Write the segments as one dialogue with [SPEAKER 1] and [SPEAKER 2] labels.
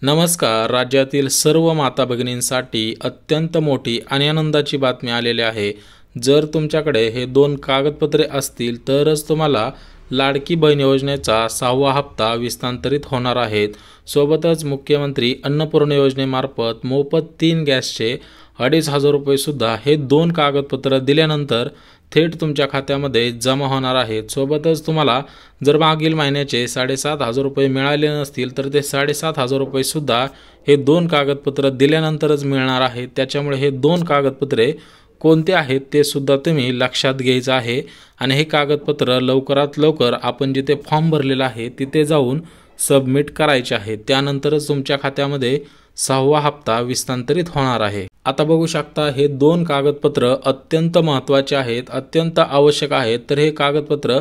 [SPEAKER 1] नमस्कार. राज्यातील सर्व माता भगिनींसाठी अत्यंत मोठी आणि आनंदाची बातमी आलेली आहे. जर तुमच्याकडे हे 2 कागदपत्रे असतील तरच तुम्हाला लाडकी बहीण योजनेचा 6वा हप्ता विस्तारित होणार आहेत. सोबतच मुख्यमंत्री अन्नपूर्णा योजनेमार्फत मोफत 3 गॅसचे 2,500 रुपये सुद्धा हे 2 कागदपत्र दिल्यानंतर थेट तुमच्या खात्यामध्ये जमा होणार आहेत. सोबतच तुम्हाला जर मागील महिन्याचे 7,500 रुपये मिळाले नसतील तर ते 7,500 रुपये सुद्धा हे 2 कागदपत्र दिल्यानंतरच मिळणार आहेत. त्याच्यामुळे हे 2 कागदपत्रे कोणते आहेत ते सुद्धा तुम्ही लक्षात घ्यायचं आहे आणि हे कागदपत्र लवकरात लवकर आपण जिथे फॉर्म भरलेला आहे तिथे जाऊन सबमिट करायचे आहे. त्यानंतरच तुमच्या खात्यामध्ये 6वा हप्ता विस्तारित होणार आहे. आता बघू शकता हे 2 कागदपत्र अत्यंत महत्त्वाचे आहेत, अत्यंत आवश्यक आहेत. तर हे कागदपत्र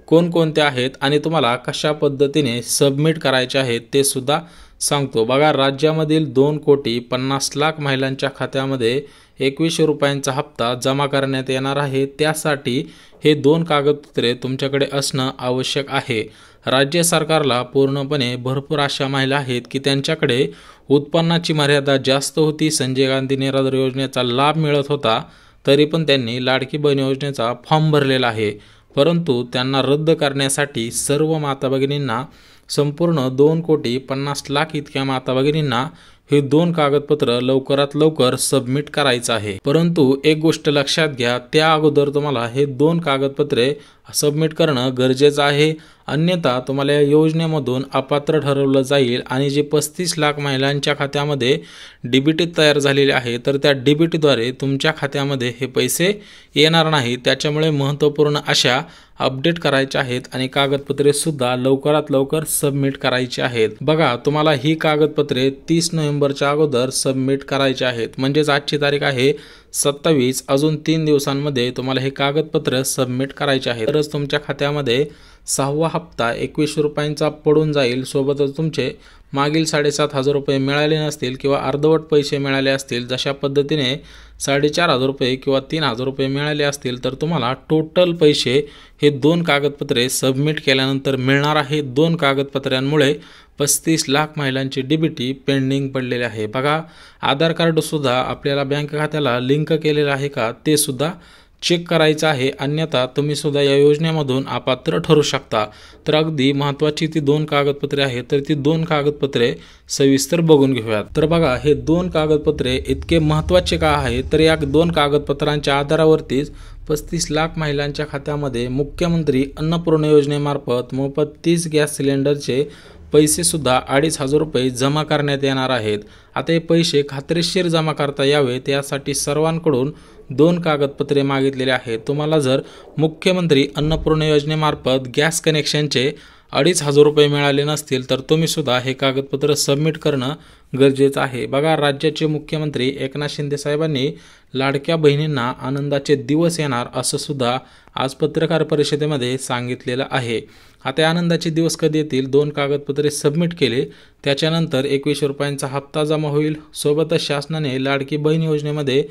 [SPEAKER 1] कोणकोणते आहेत आणि तुम्हाला कशा पद्धतीने सबमिट करायचे आहेत ते सुद्धा सांगतो. बघा, राज्यामधील 2,50,00,000 महिलांच्या खात्यामध्ये 2100 रुपयांचा हप्ता जमा करण्यात येणार आहे. त्यासाठी हे 2 कागदपत्रे तुमच्याकडे असणं आवश्यक आहे. राज्य सरकारला पूर्णपणे भरपूर अशा महिला आहेत की त्यांच्याकडे उत्पन्नाची मर्यादा जास्त होती. संजय गांधी निराधार योजनेचा लाभ मिळत होता तरी पण त्यांनी लाडकी बहीण योजनेचा फॉर्म भरलेला आहे. परंतु त्यांना रद्द करण्यासाठी सर्व माता भगिनींना, संपूर्ण 2,50,00,000 इतक्या माता भगिनींना हे 2 कागदपत्र लवकरात लवकर सबमिट करायचं आहे. परंतु एक गोष्ट लक्षात घ्या, त्या अगोदर तुम्हाला हे 2 कागदपत्रे सबमिट करणं गरजेचं आहे. अन्यथा तुम्हाला या योजनेमधून अपात्र ठरवलं जाईल आणि जे 35,00,000 महिलांच्या खात्यामध्ये डीबीटी तयार झालेले आहे तर त्या डीबीटीद्वारे तुमच्या खात्यामध्ये हे पैसे येणार नाही. त्याच्यामुळे महत्त्वपूर्ण अशा अपडेट करायचे आहेत आणि कागदपत्रे सुद्धा लवकरात लवकर सबमिट करायची आहेत. बघा, तुम्हाला ही कागदपत्रे 30 नोव्हेंबरच्या अगोदर सबमिट करायचे आहेत. म्हणजेच आजची तारीख आहे 27. अजून 3 दिवसांमध्ये तुम्हाला हे कागदपत्र सबमिट करायचे आहेत. तरच तुमच्या खात्यामध्ये 6वा हप्ता 2100 रुपयांचा पडून जाईल. सोबतच तुमचे मागील 7,500 रुपये मिळाले नसतील किंवा अर्धवट पैसे मिळाले असतील, जशा पद्धतीने 4,500 रुपये किंवा 3,000 रुपये मिळाले असतील तर तुम्हाला टोटल पैसे हे 2 कागदपत्रे सबमिट केल्यानंतर मिळणार आहे. 2 कागदपत्र्यांमुळे 35,00,000 महिलांची डीबीटी पेंडिंग पडलेले आहे. बघा, आधार कार्डसुद्धा आपल्याला बँक खात्याला लिंक केलेलं आहे का ते सुद्धा चेक करायचं आहे. अन्यथा तुम्ही सुद्धा या योजनेमधून अपात्र ठरू शकता. तर अगदी महत्त्वाची ती 2 कागदपत्रे आहेत. तर ती 2 कागदपत्रे सविस्तर बघून घेऊयात. तर बघा, हे 2 कागदपत्रे इतके महत्त्वाचे का आहेत तर या 2 कागदपत्रांच्या आधारावरतीच 35,00,000 महिलांच्या खात्यामध्ये मुख्यमंत्री अन्नपूर्णा योजनेमार्फत मोफत 30 गॅस सिलेंडरचे पैसे सुद्धा 2,500 रुपये जमा करण्यात येणार आहेत. आता हे पैसे खात्रीशीर जमा करता यावेत यासाठी सर्वांकडून 2 कागदपत्रे मागितलेले आहेत. तुम्हाला जर मुख्यमंत्री अन्नपूर्णा योजनेमार्फत गॅस कनेक्शनचे 2,500 रुपये मिळाले नसतील तर तुम्ही सुद्धा हे कागदपत्र सबमिट करणं गरजेचं आहे. बघा, राज्याचे मुख्यमंत्री एकनाथ शिंदे साहेबांनी लाडक्या बहिणींना आनंदाचे दिवस येणार असं सुद्धा आज पत्रकार परिषदेमध्ये सांगितलेलं आहे. आता या आनंदाचे दिवस कधी येतील? 2 कागदपत्रे सबमिट केले त्याच्यानंतर 2100 रुपयांचा हप्ता जमा होईल. सोबतच शासनाने लाडकी बहीण योजनेमध्ये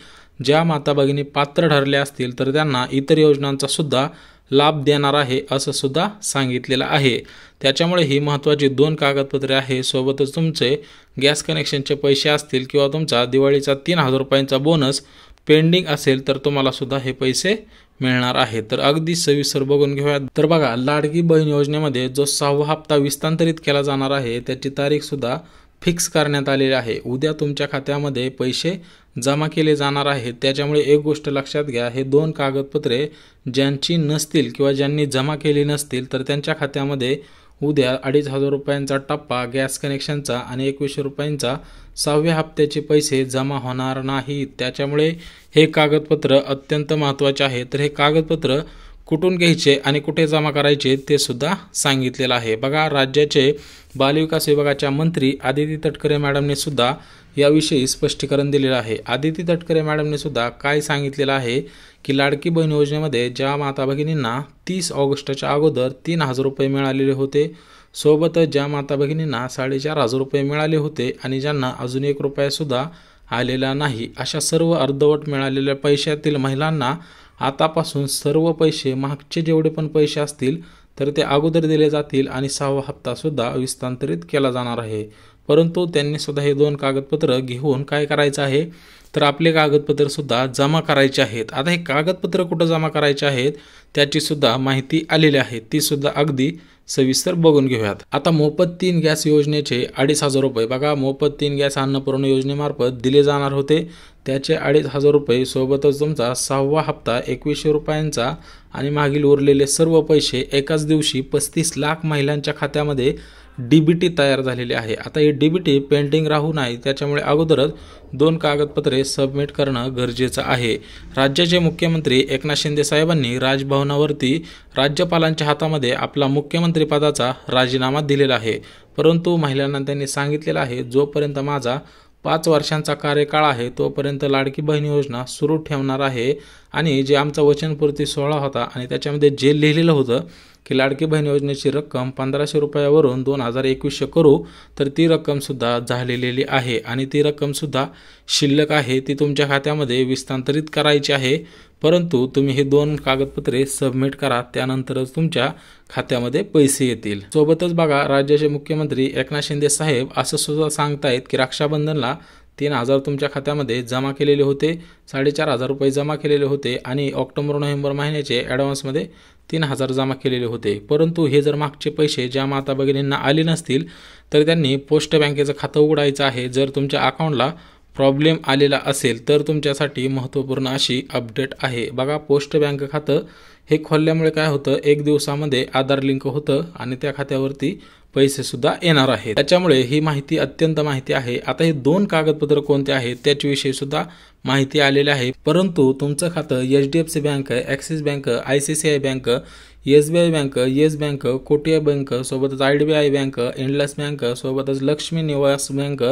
[SPEAKER 1] ज्या माता भगिनी पात्र ठरल्या असतील तर त्यांना इतर योजनांचा सुद्धा लाभ देणार आहे असं सुद्धा सांगितलेलं आहे. त्याच्यामुळे ही महत्त्वाची 2 कागदपत्रे आहे. सोबतच तुमचे गॅस कनेक्शनचे पैसे असतील किंवा तुमचा दिवाळीचा 3,000 रुपयांचा बोनस पेंडिंग असेल तर तुम्हाला सुद्धा हे पैसे मिळणार आहेत. तर अगदी सविस्तर बघून घेऊयात. तर बघा, लाडकी बहीण योजनेमध्ये जो 6वा हप्ता विस्तारित केला जाणार आहे त्याची तारीख सुद्धा फिक्स करण्यात आलेली आहे. उद्या तुमच्या खात्यामध्ये पैसे जमा केले जाणार आहेत. त्याच्यामुळे एक गोष्ट लक्षात घ्या, हे 2 कागदपत्रे ज्यांची नसतील किंवा ज्यांनी जमा केली नसतील तर त्यांच्या खात्यामध्ये उद्या 2,500 रुपयांचा टप्पा गॅस कनेक्शनचा आणि 2100 रुपयांचा 6व्या हप्त्याचे पैसे जमा होणार नाहीत. त्याच्यामुळे हे कागदपत्र अत्यंत महत्त्वाचे आहे. तर हे कागदपत्र कुठून घ्यायचे आणि कुठे जमा करायचे ते सुद्धा सांगितलेलं आहे. बघा, राज्याचे बालविकास विभागाच्या मंत्री आदिती तटकरे मॅडमने सुद्धा याविषयी स्पष्टीकरण दिलेलं आहे. आदिती तटकरे मॅडमने सुद्धा काय सांगितलेलं आहे की लाडकी बहीण योजनेमध्ये ज्या माता भगिनींना 30 ऑगस्टच्या अगोदर 3,000 रुपये मिळालेले होते, सोबतच ज्या माता भगिनींना 4,500 रुपये मिळाले होते आणि ज्यांना अजून 1 रुपयासुद्धा आलेला नाही, अशा सर्व अर्धवट मिळालेल्या पैशातील महिलांना आतापासून सर्व पैसे, मागचे जेवढे पण पैसे असतील तर ते अगोदर दिले जातील आणि 6वा हप्ता सुद्धा विस्तारित केला जाणार आहे. परंतु त्यांनी सुद्धा हे 2 कागदपत्र घेऊन काय करायचं आहे, तर आपले कागदपत्र सुद्धा जमा करायचे आहेत. आता हे कागदपत्र कुठं जमा करायचे आहेत त्याची सुद्धा माहिती आलेली आहे, ती सुद्धा अगदी सविस्तर बघून घेऊयात. आता मोफत 3 गॅस योजनेचे 2,500 रुपये बघा, मोफत 3 गॅस अन्नपूर्णा योजनेमार्फत दिले जाणार होते. त्याचे 2,500 रुपये सोबतच तुमचा 6वा हप्ता 2,100 रुपयांचा आणि मागील उरलेले सर्व पैसे एकाच दिवशी 35 लाख महिलांच्या खात्यामध्ये DBT तयार झालेले आहे. आता ही DBT पेंडिंग राहू नये त्याच्यामुळे अगोदरच 2 कागदपत्रे सबमिट करणं गरजेचं आहे. राज्याचे मुख्यमंत्री एकनाथ शिंदे साहेबांनी राजभवनावरती राज्यपालांच्या हातामध्ये आपला मुख्यमंत्री पदाचा राजीनामा दिलेला आहे. परंतु महिलांना त्यांनी सांगितलेलं आहे, जोपर्यंत माझा 5 वर्षांचा कार्यकाळ आहे तोपर्यंत लाडकी बहीण योजना सुरू ठेवणार आहे. आणि जे आमचा वचनपूर्ती सोहळा होता आणि त्याच्यामध्ये जे लिहिलेलं होतं की लाडकी बहीण योजनेची रक्कम 1,500 रुपयावरून 2,021 करू, तर ती रक्कमसुद्धा झालेली आहे आणि ती रक्कमसुद्धा शिल्लक आहे, ती तुमच्या खात्यामध्ये विस्तांतरित करायची आहे. परंतु तुम्ही हे 2 कागदपत्रे सबमिट करा, त्यानंतरच तुमच्या खात्यामध्ये पैसे येतील. सोबतच बघा, राज्याचे मुख्यमंत्री एकनाथ शिंदे साहेब असं सुद्धा सांगतायत की रक्षाबंधनला 3,000 तुमच्या खात्यामध्ये जमा केलेले होते, 4,500 रुपये जमा केलेले होते आणि ऑक्टोबर-नोव्हेंबर महिन्याचे ॲडव्हान्समध्ये 3,000 जमा केलेले होते. परंतु हे जर मागचे पैसे ज्या माता भगिनींना आले नसतील तर त्यांनी पोस्ट बँकेचं खातं उघडायचं आहे. जर तुमच्या अकाउंटला प्रॉब्लेम आलेला असेल तर तुमच्यासाठी महत्त्वपूर्ण अशी अपडेट आहे. बघा, पोस्ट बँक खातं हे खोलल्यामुळे काय होतं, 1 दिवसामध्ये आधार लिंक होतं आणि त्या खात्यावरती पैसे सुद्धा येणार आहेत. त्याच्यामुळे ही माहिती अत्यंत माहिती आहे. आता हे 2 कागदपत्र कोणते आहेत त्याच्याविषयी सुद्धा माहिती आलेली आहे. परंतु तुमचं खातं HDFC bank, axis bank, ICICI bank, SBI bank, yes bank, Kotak bank, सोबतच IDBI बँक, इंडस बँक, सोबतच लक्ष्मी निवास बँक,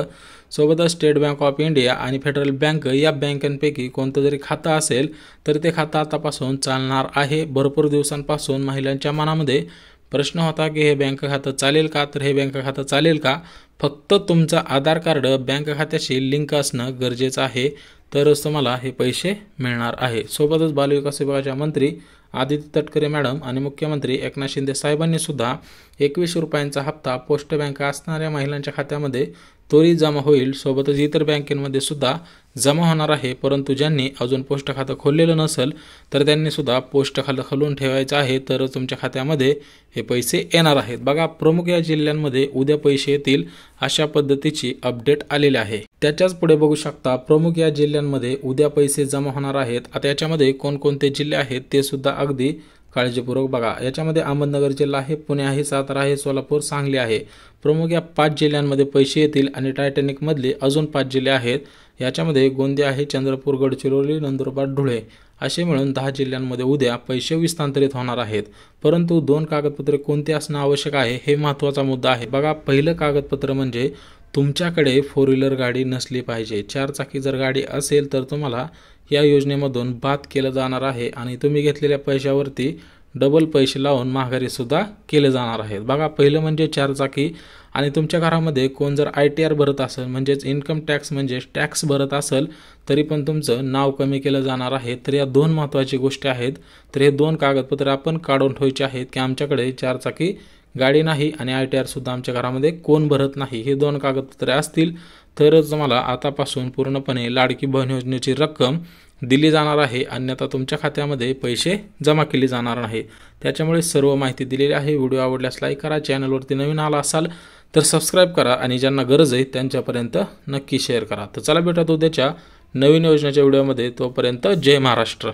[SPEAKER 1] सोबतच स्टेट बँक ऑफ इंडिया आणि फेडरल बँक या बँकांपैकी कोणतं जरी खातं असेल तर ते खातं आतापासून चालणार आहे. भरपूर दिवसांपासून महिलांच्या मनामध्ये प्रश्न होता की हे बँक खातं चालेल का, तर हे बँक खातं चालेल का. फक्त तुमचं आधार कार्ड बँक खात्याशी लिंक असणं गरजेचं आहे, तरच तुम्हाला हे पैसे मिळणार आहे. सोबतच बालविकास विभागाच्या मंत्री आदिती तटकरे मॅडम आणि मुख्यमंत्री एकनाथ शिंदे साहेबांनी सुद्धा 2,100 रुपयांचा हप्ता पोस्ट बँक असणाऱ्या महिलांच्या खात्यामध्ये त्वरित जमा होईल. सोबतच इतर बँकेमध्ये सुद्धा जमा होणार आहे. परंतु ज्यांनी अजून पोस्ट खातं खोललेलं नसेल तर त्यांनी सुद्धा पोस्ट खातं खोलून ठेवायचं आहे, तरच तुमच्या खात्यामध्ये हे पैसे येणार आहेत. बघा, प्रमुख या जिल्ह्यांमध्ये उद्या पैसे येतील अशा पद्धतीची अपडेट आलेली आहे. त्याच्याच पुढे बघू शकता, प्रमुख या जिल्ह्यांमध्ये उद्या पैसे जमा होणार आहेत. आता याच्यामध्ये कोणकोणते जिल्हे आहेत ते सुद्धा अगदी काळजीपूर्वक बघा. याच्यामध्ये अहमदनगर जिल्हा आहे, पुणे आहे, सातारा आहे, सोलापूर, सांगली आहे. प्रमुख या 5 जिल्ह्यांमध्ये पैसे येतील आणि टायटॅनिकमधले अजून 5 जिल्हे आहेत. याच्यामध्ये गोंदिया आहे, चंद्रपूर, गडचिरोली, नंदुरबार, धुळे असे मिळून 10 जिल्ह्यांमध्ये उद्या पैसे विस्तांतरित होणार आहेत. परंतु 2 कागदपत्रे कोणते असणं आवश्यक आहे हे महत्त्वाचा मुद्दा आहे. बघा, पहिलं कागदपत्र म्हणजे तुमच्याकडे 4 व्हीलर गाडी नसली पाहिजे. 4 चाकी जर गाडी असेल तर तुम्हाला या योजनेमधून बाद केलं जाणार आहे आणि तुम्ही घेतलेल्या पैशावरती डबल पैसे लावून माघारी सुद्धा केले जाणार आहेत. बघा, पहिलं म्हणजे 4 चाकी आणि तुमच्या घरामध्ये कोण जर ITR भरत असेल म्हणजेच इन्कम टॅक्स म्हणजे टॅक्स भरत असेल तरी पण तुमचं नाव कमी केलं जाणार आहे. तर या 2 महत्त्वाची गोष्टी आहेत. तर हे 2 कागदपत्र आपण काढून ठेवायचे आहेत की आमच्याकडे 4 चाकी गाडी नाही आणि ITR सुद्धा आमच्या घरामध्ये कोण भरत नाही. हे 2 कागदपत्रे असतील तरच तुम्हाला आतापासून पूर्णपणे लाडकी बहीण योजनेची रक्कम दिली जाणार आहे, अन्यथा तुमच्या खात्यामध्ये पैसे जमा केले जाणार नाही. त्याच्यामुळे सर्व माहिती दिलेली आहे. व्हिडिओ आवडल्यास लाईक करा, चॅनलवरती नवीन आला असाल तर सबस्क्राईब करा आणि ज्यांना गरज आहे त्यांच्यापर्यंत नक्की शेअर करा. तर चला भेटूयात उद्याच्या नवीन योजनेच्या व्हिडिओमध्ये. तोपर्यंत जय महाराष्ट्र.